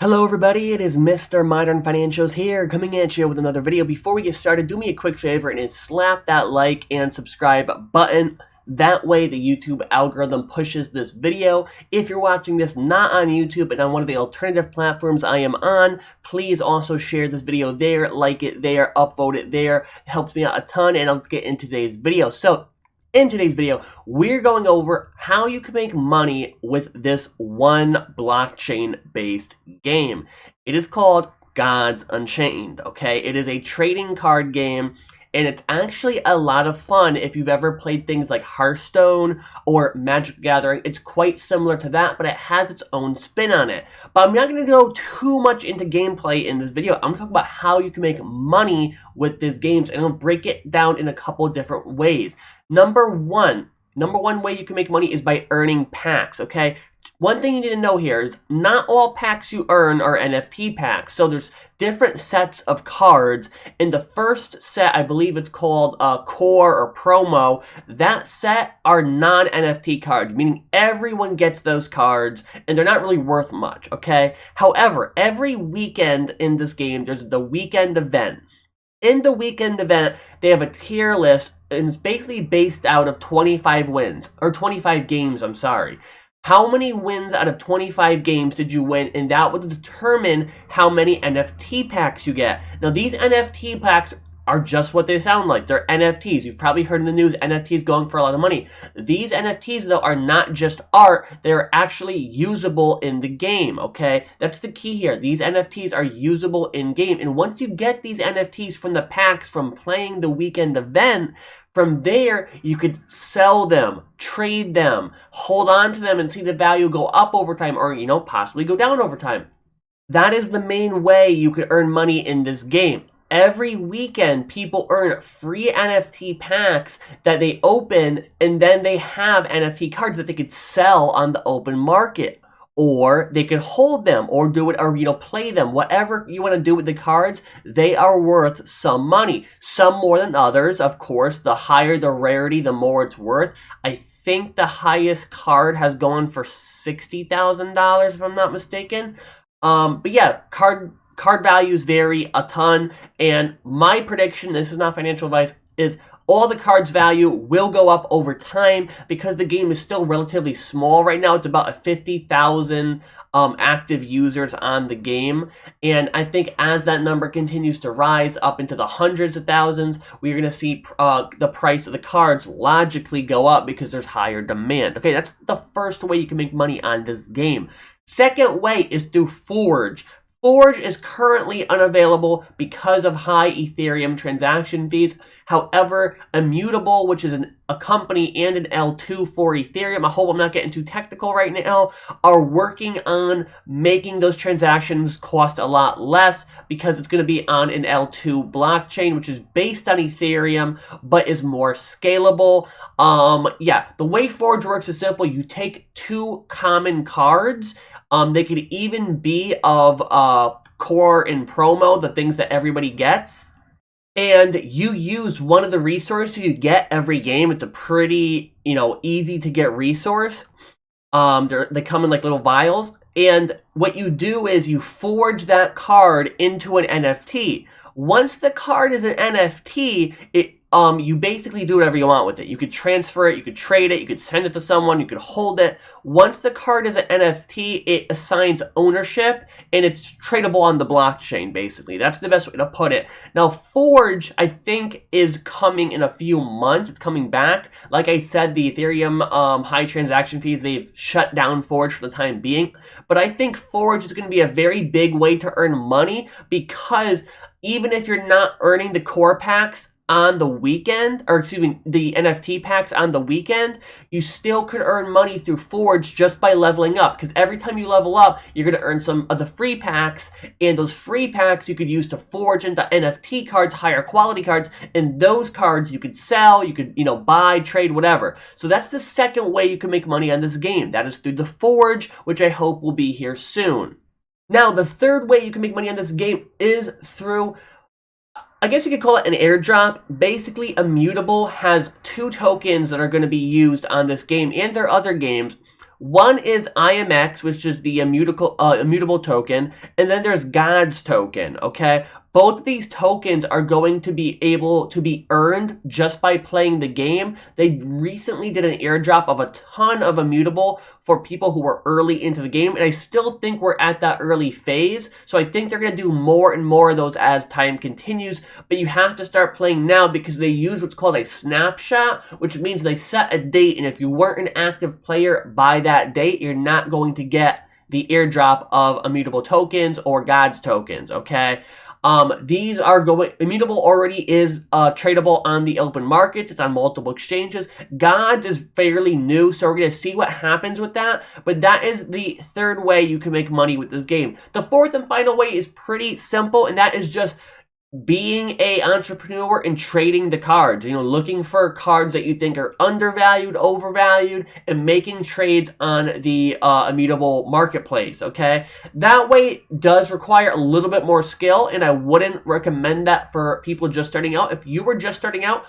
Hello everybody, it is Mr. Modern Financials here, coming at you with another video. Before we get started, do me a quick favor and slap that like and subscribe button. That way the YouTube algorithm pushes this video. If you're watching this not on YouTube and on one of the alternative platforms I am on, please also share this video there, like it there, upvote it there. It helps me out a ton, and let's get into today's video. So, in today's video, we're going over how you can make money with this one blockchain-based game. It is called Gods Unchained, okay? It is a trading card game, and it's actually a lot of fun if you've ever played things like Hearthstone or Magic the Gathering. It's quite similar to that, but it has its own spin on it. But I'm not going to go too much into gameplay in this video. I'm going to talk about how you can make money with these games, and I'm going to break it down in a couple different ways. Number one way you can make money is by earning packs, okay? One thing you need to know here is not all packs you earn are NFT packs. So there's different sets of cards. In the first set, I believe it's called Core or Promo. That set are non-NFT cards, meaning everyone gets those cards and they're not really worth much, okay? However, every weekend in this game, there's the weekend event. In the weekend event, they have a tier list, and it's basically based out of 25 wins, or 25 games, I'm sorry. How many wins out of 25 games did you win? And that would determine how many NFT packs you get. Now, these NFT packs are just what they sound like. They're NFTs. You've probably heard in the news, NFTs going for a lot of money. These NFTs, though, are not just art. They're actually usable in the game, okay? That's the key here. These NFTs are usable in-game. And once you get these NFTs from the packs from playing the weekend event, from there, you could sell them, trade them, hold on to them and see the value go up over time or, possibly go down over time. That is the main way you could earn money in this game. Every weekend, people earn free NFT packs that they open, and then they have NFT cards that they could sell on the open market. Or they could hold them, or do it, or play them. Whatever you want to do with the cards, they are worth some money. Some more than others, of course. The higher the rarity, the more it's worth. I think the highest card has gone for $60,000, if I'm not mistaken. But yeah, card values vary a ton, and my prediction, this is not financial advice, is all the cards' value will go up over time because the game is still relatively small right now. It's about 50,000 active users on the game, and I think as that number continues to rise up into the hundreds of thousands, we're going to see the price of the cards logically go up because there's higher demand. Okay, that's the first way you can make money on this game. Second way is through Forge. Forge is currently unavailable because of high Ethereum transaction fees. However, Immutable, which is a company and an L2 for Ethereum, I hope I'm not getting too technical right now, are working on making those transactions cost a lot less because it's going to be on an L2 blockchain, which is based on Ethereum, but is more scalable. Yeah, the way Forge works is simple. You take two common cards. They could even be of Core and Promo, the things that everybody gets. And you use one of the resources you get every game. It's a pretty, easy to get resource. They come in like little vials. And what you do is you forge that card into an NFT. Once the card is an NFT, you basically do whatever you want with it. You could transfer it, you could trade it, you could send it to someone, you could hold it. Once the card is an NFT, it assigns ownership, and it's tradable on the blockchain, basically. That's the best way to put it. Now, Forge, I think, is coming in a few months. It's coming back. Like I said, the Ethereum high transaction fees, they've shut down Forge for the time being. But I think Forge is going to be a very big way to earn money because even if you're not earning the core packs on the weekend, or excuse me, the NFT packs on the weekend, you still could earn money through Forge just by leveling up. Because every time you level up, you're going to earn some of the free packs, and those free packs you could use to forge into NFT cards, higher quality cards, and those cards you could sell, you could, buy, trade, whatever. So that's the second way you can make money on this game. That is through the Forge, which I hope will be here soon. Now, the third way you can make money on this game is through, I guess you could call it an airdrop. Basically, Immutable has two tokens that are going to be used on this game and their other games. One is IMX, which is the immutable token, and then there's God's token, okay? Both of these tokens are going to be able to be earned just by playing the game. They recently did an airdrop of a ton of immutable for people who were early into the game, and I still think we're at that early phase, so I think they're going to do more and more of those as time continues, but you have to start playing now because they use what's called a snapshot, which means they set a date, and if you weren't an active player by that date, you're not going to get the airdrop of immutable tokens or God's tokens, okay? These are immutable already is tradable on the open markets. It's on multiple exchanges. God's is fairly new, so we're going to see what happens with that. But that is the third way you can make money with this game. The fourth and final way is pretty simple, and that is just being a entrepreneur and trading the cards, looking for cards that you think are undervalued, overvalued, and making trades on the immutable marketplace, okay? That way does require a little bit more skill, and I wouldn't recommend that for people just starting out. If you were just starting out,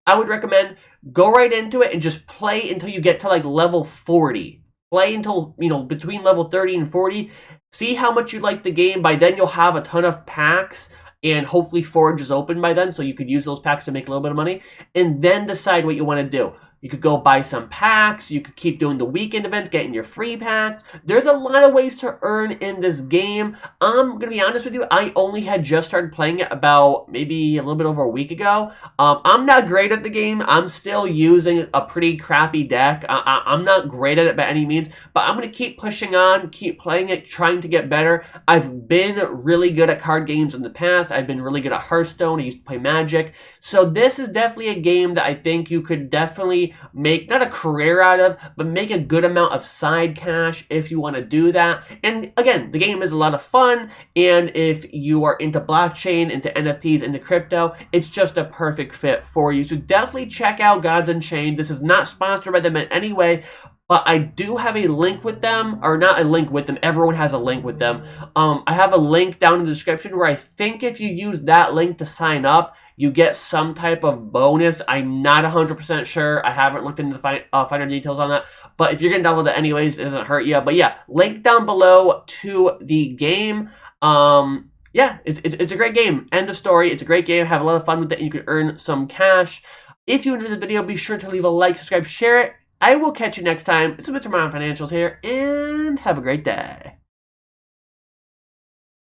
I would recommend go right into it and just play until you get to like level 40. Play until, between level 30 and 40. See how much you like the game. By then, you'll have a ton of packs, and hopefully Forge is open by then, so you could use those packs to make a little bit of money, and then decide what you want to do. You could go buy some packs. You could keep doing the weekend events, getting your free packs. There's a lot of ways to earn in this game. I'm going to be honest with you. I only had just started playing it about maybe a little bit over a week ago. I'm not great at the game. I'm still using a pretty crappy deck. I'm not great at it by any means, but I'm going to keep pushing on, keep playing it, trying to get better. I've been really good at card games in the past. I've been really good at Hearthstone. I used to play Magic. So this is definitely a game that I think you could definitely make, not a career out of, but make a good amount of side cash if you want to do that. And again, the game is a lot of fun, and if you are into blockchain, into NFTs, into crypto, it's just a perfect fit for you. So definitely check out Gods Unchained. This is not sponsored by them in any way, but I do have a link with them, or not a link with them, everyone has a link with them. I have a link down in the description where I think if you use that link to sign up, you get some type of bonus. I'm not 100% sure. I haven't looked into the finer details on that. But if you're going to download it anyways, it doesn't hurt you. But yeah, link down below to the game. Yeah, it's a great game. End of story. It's a great game. Have a lot of fun with it, and you can earn some cash. If you enjoyed the video, be sure to leave a like, subscribe, share it. I will catch you next time. It's Mr. Modern Financials here, and have a great day.